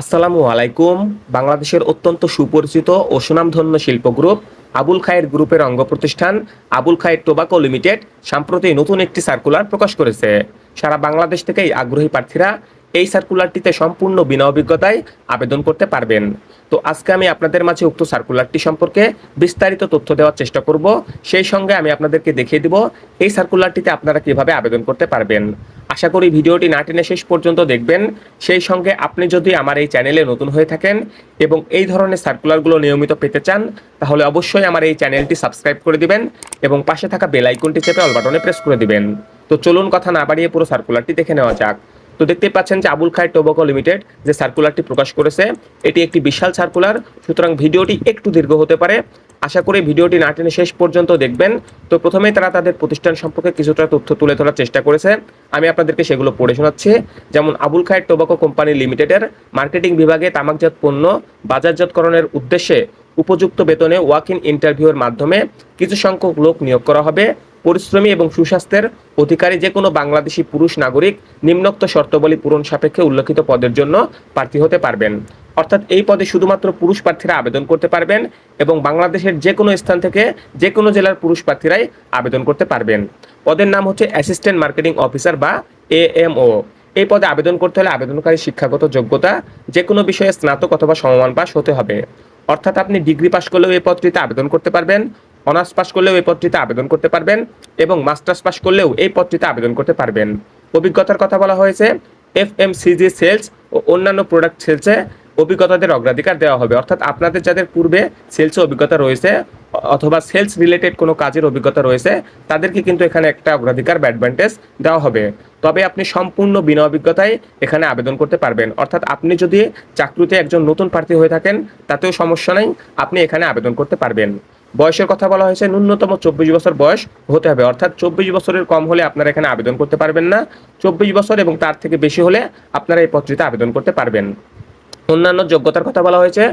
আসসালামু আলাইকুম। বাংলাদেশের অত্যন্ত সুপরিচিত ও সুনামধন্য শিল্প গ্রুপ আবুল খায়ের গ্রুপের অঙ্গ প্রতিষ্ঠান আবুল খায়ের টোবাকো লিমিটেড সম্প্রতি নতুন একটি সার্কুলার প্রকাশ করেছে। সারা বাংলাদেশ থেকেই আগ্রহী প্রার্থীরা এই সার্কুলারটিতে সম্পূর্ণ বিনা অভিজ্ঞতায় আবেদন করতে পারবেন। তো আজকে আমি আপনাদের মাঝে উক্ত সার্কুলারটি সম্পর্কে বিস্তারিত তথ্য দেওয়ার চেষ্টা করব। সেই সঙ্গে আমি আপনাদেরকে দেখিয়ে দিব এই সার্কুলারটিতে আপনারা কিভাবে আবেদন করতে পারবেন। আশা করি ভিডিওটি না টেনে শেষ পর্যন্ত দেখবেন। সেই সঙ্গে আপনি যদি আমার এই চ্যানেলে নতুন হয়ে থাকেন এবং এই ধরনের সার্কুলারগুলো নিয়মিত পেতে চান, তাহলে অবশ্যই আমার এই চ্যানেলটি সাবস্ক্রাইব করে দিবেন এবং পাশে থাকা বেল আইকনটি চেপে অল বাটনে প্রেস করে দিবেন। তো চলুন কথা না বাড়িয়ে পুরো সার্কুলারটি দেখে নেওয়া যাক। তো দেখতেই পাচ্ছেন যে আবুল খায়ের টোবাকো লিমিটেড যে সার্কুলারটি প্রকাশ করেছে, এটি একটি বিশাল সার্কুলার, সুতরাং ভিডিওটি একটু দীর্ঘ হতে পারে। আশা করি ভিডিওটি না টেনে শেষ পর্যন্ত দেখবেন। তো প্রথমেই তারা তাদের প্রতিষ্ঠান সম্পর্কে কিছুটা তথ্য তুলে ধরার চেষ্টা করেছে, আমি আপনাদেরকে সেগুলো পড়ে শোনাচ্ছি। যেমন আবুল খায়ের টোবাকো কোম্পানি লিমিটেডের মার্কেটিং বিভাগে তামাকজাত পণ্য বাজারজাতকরণের উদ্দেশ্যে উপযুক্ত বেতনে ওয়াক ইন ইন্টারভিউয়ের মাধ্যমে কিছু সংখ্যক লোক নিয়োগ করা হবে। পরিশ্রমী এবং সুস্বাস্থ্যের অধিকারী যে কোনো বাংলাদেশি পুরুষ নাগরিক নিম্নোক্ত শর্তাবলী পূরণ সাপেক্ষে উল্লেখিত পদের জন্য প্রার্থী হতে পারবেন। অর্থাৎ এই পদে শুধুমাত্র পুরুষ প্রার্থীরা আবেদন করতে পারবেন এবং বাংলাদেশের যে কোনো স্থান থেকে যে কোনো জেলার পুরুষ প্রার্থীরাই আবেদন করতে পারবেন। পদের নাম হচ্ছে অ্যাসিস্ট্যান্ট মার্কেটিং অফিসার বা এএমও। এই পদে আবেদন করতে হলে আবেদনকারী শিক্ষাগত যোগ্যতা যে কোনো বিষয়ে স্নাতক অথবা সমমান পাস হতে হবে। অর্থাৎ আপনি ডিগ্রি পাস করলেও এই পদটিতে আবেদন করতে পারবেন, অনার্স পাস করলেও এই পদটিতে আবেদন করতে পারবেন এবং মাস্টার্স পাস করলেও এই পদটিতে আবেদন করতে পারবেন। অভিজ্ঞতার কথা বলা হয়েছে এফএমসিজি সেলস ও অন্যান্য প্রোডাক্ট সেলসে অভিজ্ঞতাদের অগ্রাধিকার দেওয়া হবে। অর্থাৎ আপনাদের যাদের পূর্বে সেলসে অভিজ্ঞতা রয়েছে অথবা সেলস রিলেটেড কোনো কাজের অভিজ্ঞতা রয়েছে, তাদেরকে কিন্তু এখানে একটা অগ্রাধিকার বা অ্যাডভান্টেজ দেওয়া হবে। তবে আপনি সম্পূর্ণ বিনা অভিজ্ঞতায় এখানে আবেদন করতে পারবেন। অর্থাৎ আপনি যদি চাকরিতে একজন নতুন প্রার্থী হয়ে থাকেন, তাতেও সমস্যা নেই, আপনি এখানে আবেদন করতে পারবেন। বয়সের কথা বলা হয়েছে ন্যূনতম 24 বছর বয়স হতে হবে। অর্থাৎ 24 বছরের কম হলে আপনারা এখানে আবেদন করতে পারবেন না। 24 বছর এবং তার থেকে বেশি হলে আপনারা এই পদটিতে আবেদন করতে পারবেন। অন্যান্য যোগ্যতার কথা বলা হয়েছে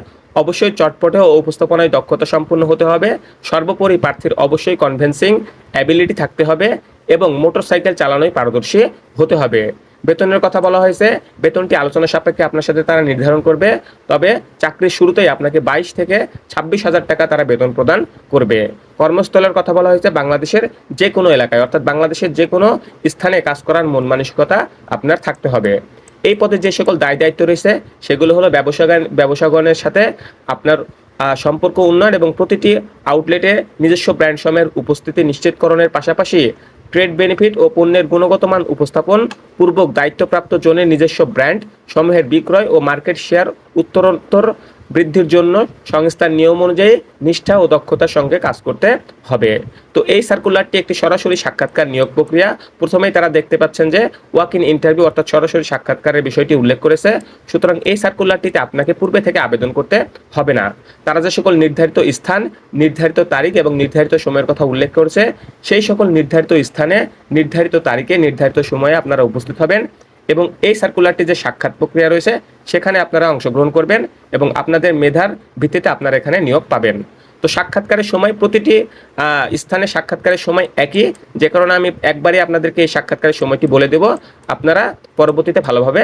অবশ্যই চটপটে ও উপস্থাপনায় দক্ষতা সম্পন্ন হতে হবে। সর্বোপরি প্রার্থীর অবশ্যই কনভিন্সিং অ্যাবিলিটি থাকতে হবে এবং মোটরসাইকেল চালানোয় পারদর্শী হতে হবে। বেতনের কথা বলা হয়েছে, বেতনটি আলোচনা সাপেক্ষে আপনার সাথে তারা নির্ধারণ করবে। তবে চাকরির শুরুতেই আপনাকে 22 থেকে 26,000 টাকা তারা বেতন প্রদান করবে। কর্মস্থলের কথা বলা হয়েছে বাংলাদেশের যে কোনো এলাকায়, অর্থাৎ বাংলাদেশের যে কোনো স্থানে কাজ করার মন মানসিকতা আপনার থাকতে হবে। এই পদে যে সকল দায় দায়িত্ব রয়েছে সেগুলো হলো ব্যবসাগণের সাথে আপনার সম্পর্ক উন্নয়ন এবং প্রতিটি আউটলেটে নিজস্ব ব্র্যান্ড সমূহের উপস্থিতি নিশ্চিতকরণের পাশাপাশি ট্রেড বেনিফিট ও পণ্যের গুণগত মান উপস্থাপন পূর্বক দায়িত্বপ্রাপ্ত জনের নিজস্ব ব্র্যান্ড সমূহের বিক্রয় ও মার্কেট শেয়ার উত্তরোত্তর বৃদ্ধির জন্য সংস্থার নিয়ম অনুযায়ী নিষ্ঠা ও দক্ষতার সঙ্গে কাজ করতে হবে। তো এই সার্কুলারটি একটি সরাসরি সাক্ষাৎকার নিয়োগ প্রক্রিয়া। প্রথমেই তারা দেখতে পাচ্ছেন যে ওয়াক ইন ইন্টারভিউ অর্থাৎ সরাসরি সাক্ষাৎকারের বিষয়টি উল্লেখ করেছে। সুতরাং এই সার্কুলারটিতে আপনাকে পূর্বে থেকে আবেদন করতে হবে না। তারা যে সকল নির্ধারিত স্থান, নির্ধারিত তারিখ এবং নির্ধারিত সময়ের কথা উল্লেখ করেছে, সেই সকল নির্ধারিত স্থানে, নির্ধারিত তারিখে, নির্ধারিত সময়ে আপনারা উপস্থিত হবেন এবং এই সার্কুলারটি যে সাক্ষাৎ প্রক্রিয়া রয়েছে সেখানে আপনারা অংশগ্রহণ করবেন এবং আপনাদের মেধার ভিত্তিতে আপনারা এখানে নিয়োগ পাবেন। তো সাক্ষাৎকারের সময় প্রতিটি স্থানে সাক্ষাৎকারের সময় একই, যে কারণে আমি একবারই আপনাদেরকে এই সাক্ষাৎকারের সময়টি বলে দেব। আপনারা পরবর্তীতে ভালোভাবে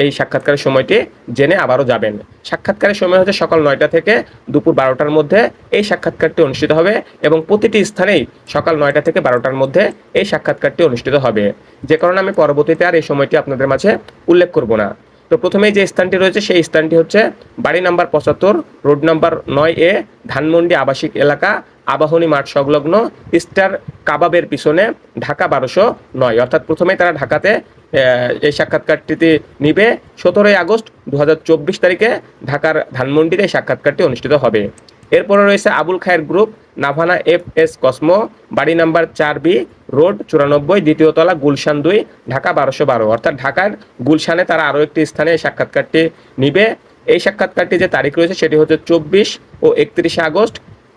এই সাক্ষাৎকারের সময়টি জেনে আবারও যাবেন। সাক্ষাৎকারের সময় হচ্ছে সকাল 9টা থেকে দুপুর 12টার মধ্যে এই সাক্ষাৎকারটি অনুষ্ঠিত হবে এবং প্রতিটি স্থানেই সকাল 9টা থেকে 12টার মধ্যে এই সাক্ষাৎকারটি অনুষ্ঠিত হবে, যে কারণে আমি পরবর্তীতে আর এই সময়টি আপনাদের মাঝে উল্লেখ করব না। তো প্রথমেই যে স্থানটি রয়েছে সেই স্থানটি হচ্ছে বাড়ি number 75, road number 9A, Dhanmondi আবাসিক এলাকা, আবাহনী মাঠ সংলগ্ন, স্টার কাবাবের পিছনে, ঢাকা 1209। অর্থাৎ প্রথমেই তারা ঢাকাতে এই সাক্ষাৎকারটিতে নিবে। 17 আগস্ট 2024 তারিখে ঢাকার ধানমন্ডিতে এই সাক্ষাৎকারটি অনুষ্ঠিত হবে। এরপরে রয়েছে আবুল খায়ের গ্রুপ, নাভানা FS কসমো, বাড়ি নাম্বার 4B, রোড 94, দ্বিতীয় তলা, গুলশান 2, ঢাকা 1212। অর্থাৎ ঢাকার গুলশানে তারা আরও একটি স্থানে এই সাক্ষাৎকারটি নিবে। এই সাক্ষাৎকারটি যে তারিখ রয়েছে সেটি হচ্ছে 24 ও 31 আগস্ট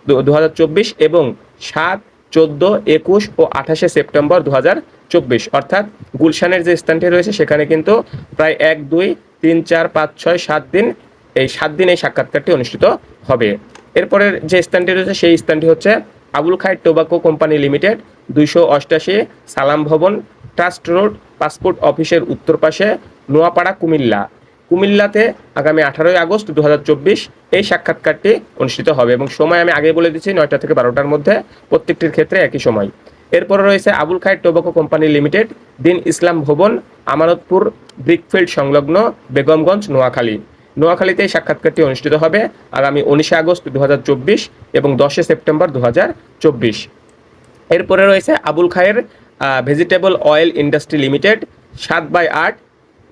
2024 এবং 7, 14, 21 ও 28 সেপ্টেম্বর 2024। অর্থাৎ গুলশানের যে স্থানটি রয়েছে সেখানে কিন্তু প্রায় 1, 2, 3, 4, 5, 6, 7 দিন, এই 7 দিন এই সাক্ষাৎকারটি অনুষ্ঠিত হবে। এরপরের যে স্থানটি রয়েছে সেই স্থানটি হচ্ছে Abul Khayer tobacco company limited, 288, সালাম ভবন, ট্রাস্ট রোড, পাসপোর্ট অফিসের উত্তর পাশে, নোয়াপাড়া, কুমিল্লা। কুমিল্লাতে আগামী 18 আগস্ট 2024 এই সাক্ষাৎকারটি অনুষ্ঠিত হবে এবং সময় আমি আগে বলে দিচ্ছি 9টা থেকে 12টার মধ্যে, প্রত্যেকটির ক্ষেত্রে একই সময়। এরপরে রয়েছে Abul Khayer tobacco company limited, দিন ইসলাম ভবন, আমানতপুর ব্রিকফিল্ড সংলগ্ন, বেগমগঞ্জ, নোয়াখালীতে এই সাক্ষাৎকারটি অনুষ্ঠিত হবে আগামী 19 আগস্ট 2024 এবং 10 সেপ্টেম্বর 2024। এরপরে রয়েছে Abul Khayer vegetable oil industry limited, 7/8,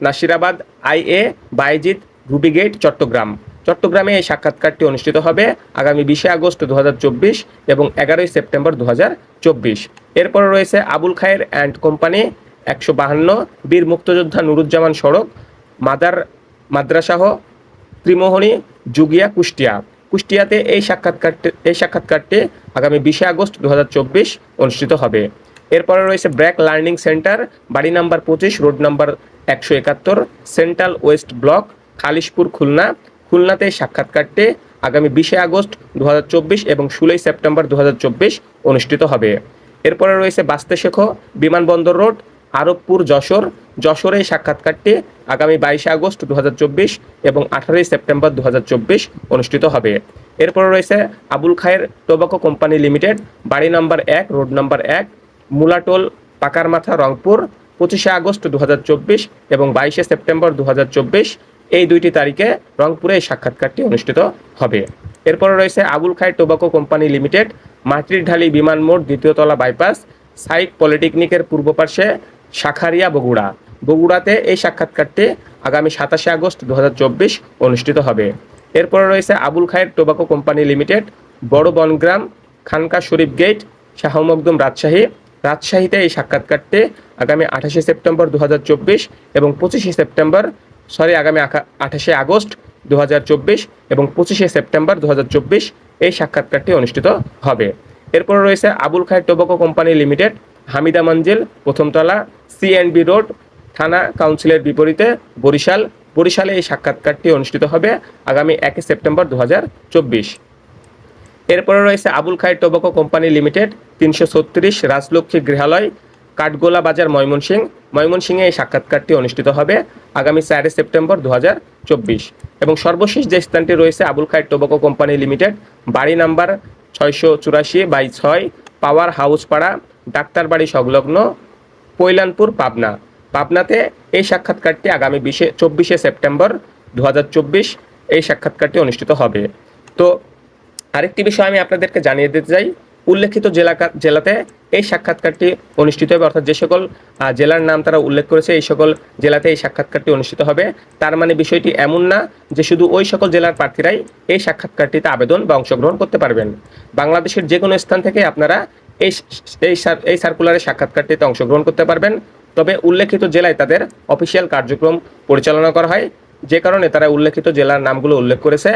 Nasirabad, IA, Bayazid, ruby gate, চট্টগ্রামে এই সাক্ষাৎকারটি অনুষ্ঠিত হবে আগামী 20 আগস্ট 2024 এবং 11 সেপ্টেম্বর 2024। এরপরে রয়েছে আবুল খায়ের অ্যান্ড কোম্পানি, 152, বীর মুক্তিযোদ্ধা নুরুজ্জামান সড়ক, মাদ্রাসাহ, ত্রিমোহনী, জুগিয়া, কুষ্টিয়াতে এই সাক্ষাৎকারটি আগামী 20 আগস্ট 2024 অনুষ্ঠিত হবে। এরপরে রয়েছে ব্র্যাক লার্নিং সেন্টার, বাড়ি number 25, road number 171, central West block, Khalishpur, খুলনাতে এই সাক্ষাৎকারটি আগামী 20 আগস্ট 2024 এবং 16 সেপ্টেম্বর 2024 অনুষ্ঠিত হবে। এরপরে রয়েছে বাস্তে শেখো, বিমানবন্দর রোড, আরবপুর, যশোরে এই সাক্ষাৎকারটি আগামী 22 আগস্ট 2024 এবং 18 সেপ্টেম্বর 2024 অনুষ্ঠিত হবে। এরপরে রয়েছে Abul Khayer tobacco company limited, বাড়ি number 1, road number 1, Mulatol, Pakarmatha, Rangpur, 25 August 2024 এবং 22 সেপ্টেম্বর 2024 এই দুইটি তারিখে রংপুরে এই সাক্ষাৎকারটি অনুষ্ঠিত হবে। এরপরে রয়েছে Abul Khayer tobacco company limited, মাটির ঢালি বিমান মোড়, 2য় তলা, বাইপাস, সাইক পলিটেকনিকের পূর্ব পাশে, শাখারিয়া, বগুড়াতে এই সাক্ষাৎকারটি আগামী 27 আগস্ট 2024 অনুষ্ঠিত হবে। এরপরে রয়েছে Abul Khayer tobacco company limited, বড় বনগ্রাম, খানকা শরীফ গেট, শাহ মখদুম, রাজশাহীতে এই সাক্ষাৎকারটি আগামী 28 সেপ্টেম্বর 2024 এবং 28 আগস্ট 2024 এবং 25 সেপ্টেম্বর 2024 এই সাক্ষাৎকারটি অনুষ্ঠিত হবে। এরপর রয়েছে Abul Khayer tobacco company limited, Hamida মঞ্জিল, 1ম তলা, CNB রোড, থানা কাউন্সিলের বিপরীতে, বরিশালে এই সাক্ষাৎকারটি অনুষ্ঠিত হবে আগামী 1 সেপ্টেম্বর 2024। এরপরে রয়েছে Abul Khayer tobacco company limited, 336, Rajlakshmi গৃহালয়, কাঠগোলা বাজার, ময়মনসিংহে এই সাক্ষাৎকারটি অনুষ্ঠিত হবে আগামী 4 সেপ্টেম্বর 2024। এবং সর্বশেষ যে স্থানটি রয়েছে Abul Khayer tobacco company limited, বাড়ি নাম্বার 684/6, পাওয়ার হাউস পাড়া, ডাক্তারবাড়ি সংলগ্ন, পৈলানপুর, পাবনাতে এই সাক্ষাৎকারটি আগামী 24 সেপ্টেম্বর 2024 এই সাক্ষাৎকারটি অনুষ্ঠিত হবে। তো আরেকটি বিষয় আমি আপনাদেরকে জানিয়ে দিতে চাই, উল্লেখিত জেলাতে এই সাক্ষাৎকারটি অনুষ্ঠিত হবে, অর্থাৎ যে সকল জেলার নাম তারা উল্লেখ করেছে এই সকল জেলাতে এই সাক্ষাৎকারটি অনুষ্ঠিত হবে। তার মানে বিষয়টি এমন না যে শুধু ওই সকল জেলার প্রার্থীরাই এই সাক্ষাৎকারটিতে আবেদন বা অংশগ্রহণ করতে পারবেন। বাংলাদেশের যে কোনো স্থান থেকে আপনারা এই সার্কুলারের সাক্ষাৎকারটিতে অংশগ্রহণ করতে পারবেন। তবে উল্লেখিত জেলায় তাদের অফিসিয়াল কার্যক্রম পরিচালনা করা হয়, যে কারণে তারা উল্লেখিত জেলার নামগুলো উল্লেখ করেছে।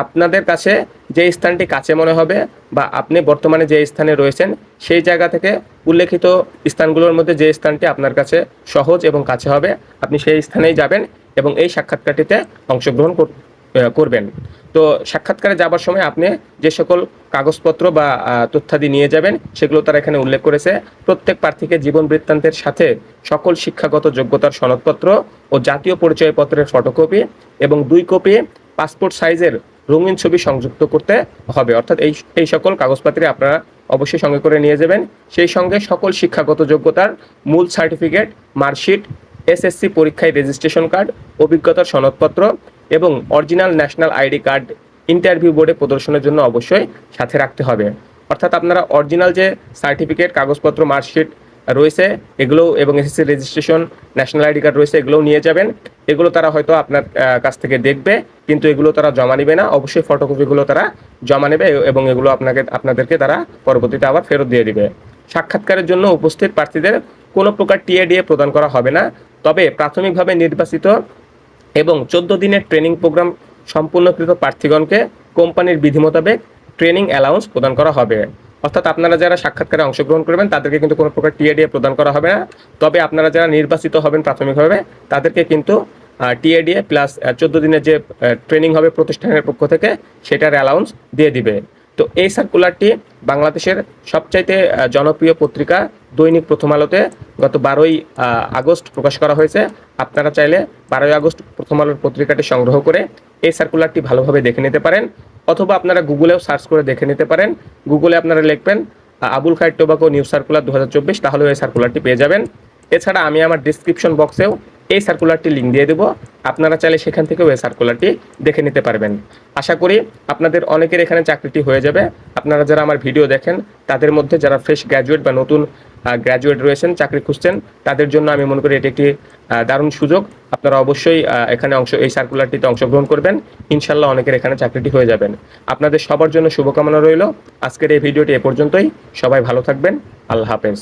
আপনাদের কাছে যে স্থানটি কাছে মনে হবে বা আপনি বর্তমানে যে স্থানে রয়েছেন সেই জায়গা থেকে উল্লেখিত স্থানগুলোর মধ্যে যে স্থানটি আপনার কাছে সহজ এবং কাছে হবে আপনি সেই স্থানেই যাবেন এবং এই সাক্ষাৎকারটিতে অংশগ্রহণ করবেন। তো সাক্ষাৎকারে যাবার সময় আপনি যে সকল কাগজপত্র বা তথ্যাদি নিয়ে যাবেন সেগুলো তারা এখানে উল্লেখ করেছে। প্রত্যেক প্রার্থীকে জীবন বৃত্তান্তের সাথে সকল শিক্ষাগত যোগ্যতার সনদপত্র ও জাতীয় পরিচয়পত্রের ফটোকপি এবং 2 কপি পাসপোর্ট সাইজের রঙিন ছবি সংযুক্ত করতে হবে। অর্থাৎ এই সকল কাগজপত্র আপনারা অবশ্যই সঙ্গে করে নিয়ে যাবেন। সেই সঙ্গে সকল শিক্ষাগত যোগ্যতার মূল সার্টিফিকেট, মার্কশিট, SSC পরীক্ষায় রেজিস্ট্রেশন কার্ড, অভিজ্ঞতার সনদপত্র এবং original national ID card interview বোর্ডে প্রদর্শনের জন্য অবশ্যই সাথে রাখতে হবে। অর্থাৎ আপনারা অরিজিনাল যে সার্টিফিকেট, কাগজপত্র, মার্কশিট রয়েছে এগুলো এবং SSC registration, national ID card রয়েছে এগুলোও নিয়ে যাবেন। এগুলো তারা হয়তো আপনার কাছ থেকে দেখবে, কিন্তু এগুলো তারা জমা নেবে না। অবশ্যই ফটোকপিগুলো তারা জমা নেবে এবং এগুলো আপনাদেরকে তারা পরবর্তীতে আবার ফেরত দিয়ে দিবে। সাক্ষাৎকারের জন্য উপস্থিত প্রার্থীদের কোনো প্রকার TADA প্রদান করা হবে না। তবে প্রাথমিকভাবে নির্বাচিত এবং 14 দিনের ট্রেনিং প্রোগ্রাম সম্পূর্ণকৃত প্রার্থীগণকে কোম্পানির বিধি মোতাবেক ট্রেনিং অ্যালাউন্স প্রদান করা হবে। অর্থাৎ আপনারা যারা সাক্ষাৎকারে অংশগ্রহণ করবেন তাদেরকে কিন্তু কোনো প্রকার TADA প্রদান করা হবে না। তবে আপনারা যারা নির্বাচিত হবেন প্রাথমিকভাবে তাদেরকে কিন্তু TADA প্লাস 14 দিনের যে ট্রেনিং হবে প্রতিষ্ঠানের পক্ষ থেকে সেটার অ্যালাউন্স দিয়ে দিবে। তো এই সার্কুলারটি বাংলাদেশের সবচাইতে জনপ্রিয় পত্রিকা দৈনিক প্রথম আলোতে গত 12 আগস্ট প্রকাশ করা হয়েছে। আপনারা চাইলে 12 আগস্ট প্রথম আলোর পত্রিকাটি সংগ্রহ করে এই সার্কুলারটি ভালোভাবে দেখে নিতে পারেন, অথবা আপনারা গুগলেও সার্চ করে দেখে নিতে পারেন। গুগলে আপনারা লিখবেন Abul Khayer tobacco news circular 2024, তাহলে এই সার্কুলারটি পেয়ে যাবেন। এছাড়া আমি আমার ডিসক্রিপশন বক্সেও এই সার্কুলারটি লিঙ্ক দিয়ে দেবো, আপনারা চাইলে সেখান থেকেও এই সার্কুলারটি দেখে নিতে পারবেন। আশা করি আপনাদের অনেকের এখানে চাকরিটি হয়ে যাবে। আপনারা যারা আমার ভিডিও দেখেন তাদের মধ্যে যারা ফ্রেশ গ্র্যাজুয়েট বা নতুন গ্র্যাজুয়েট রয়েছেন, চাকরি খুঁজছেন, তাদের জন্য আমি মনে করি এটি একটি দারুণ সুযোগ। আপনারা অবশ্যই এখানে এই সার্কুলারটিতে অংশগ্রহণ করবেন। ইনশাল্লাহ অনেকের এখানে চাকরিটি হয়ে যাবেন। আপনাদের সবার জন্য শুভকামনা রইল। আজকের এই ভিডিওটি এ পর্যন্তই। সবাই ভালো থাকবেন। আল্লাহ হাফেজ।